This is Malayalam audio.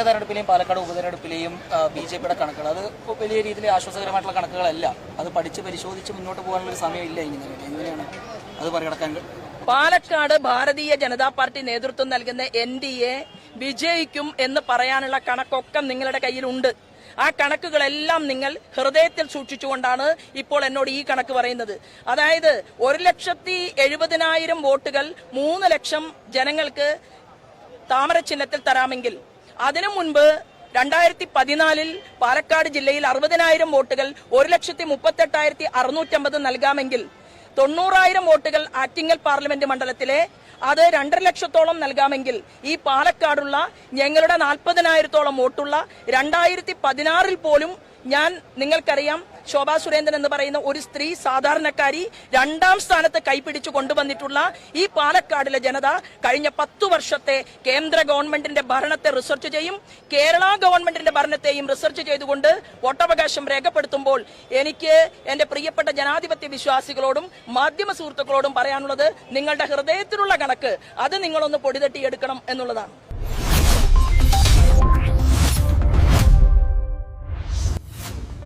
തെരഞ്ഞെടുപ്പിലെയും പാലക്കാട് ഉപതെരഞ്ഞെടുപ്പിലെയും ബി.ജെ.പിയുടെ കണക്കുകൾ അത് വലിയ രീതിയിൽ ആശ്വാസകരമായിട്ടുള്ള കണക്കുകളല്ല. അത് പഠിച്ച് പരിശോധിച്ച് മുന്നോട്ട് പോകാനുള്ള ഒരു സമയമില്ല. എങ്ങനെയാണ് അത് മറികടക്കാൻ? പാലക്കാട് ഭാരതീയ ജനതാ പാർട്ടി നേതൃത്വം നൽകുന്ന NDA വിജയിക്കും എന്ന് പറയാനുള്ള കണക്കൊക്കെ നിങ്ങളുടെ കയ്യിലുണ്ട്. ആ കണക്കുകളെല്ലാം നിങ്ങൾ ഹൃദയത്തിൽ സൂക്ഷിച്ചുകൊണ്ടാണ് ഇപ്പോൾ എന്നോട് ഈ കണക്ക് പറയുന്നത്. അതായത് 1,70,70,000 വോട്ടുകൾ 3 ലക്ഷം ജനങ്ങൾക്ക് താമര ചിഹ്നത്തിൽ തരാമെങ്കിൽ, അതിനു മുൻപ് 2014 പാലക്കാട് ജില്ലയിൽ 60,000 വോട്ടുകൾ 1,38,650 നൽകാമെങ്കിൽ, 90,000 വോട്ടുകൾ ആറ്റിങ്ങൽ പാർലമെന്റ് മണ്ഡലത്തിലെ അത് 2.5 ലക്ഷത്തോളം നൽകാമെങ്കിൽ, ഈ പാലക്കാടുള്ള ഞങ്ങളുടെ 40,000-ഓളം വോട്ടുള്ള 2016 പോലും ഞാൻ, നിങ്ങൾക്കറിയാം, ശോഭാ സുരേന്ദ്രൻ എന്ന് പറയുന്ന ഒരു സ്ത്രീ സാധാരണക്കാരി 2ാം സ്ഥാനത്ത് കൈപിടിച്ചു കൊണ്ടുവന്നിട്ടുള്ള ഈ പാലക്കാടിലെ ജനത കഴിഞ്ഞ 10 വർഷത്തെ കേന്ദ്ര ഗവൺമെന്റിന്റെ ഭരണത്തെ റിസർച്ച് ചെയ്യും, കേരള ഗവൺമെന്റിന്റെ ഭരണത്തെയും റിസർച്ച് ചെയ്തുകൊണ്ട് വോട്ടവകാശം രേഖപ്പെടുത്തുമ്പോൾ എനിക്ക് എന്റെ പ്രിയപ്പെട്ട ജനാധിപത്യ വിശ്വാസികളോടും മാധ്യമ സുഹൃത്തുക്കളോടും പറയാനുള്ളത്, നിങ്ങളുടെ ഹൃദയത്തിലുള്ള കണക്ക് അത് നിങ്ങളൊന്ന് പൊടിതട്ടിയെടുക്കണം എന്നുള്ളതാണ്.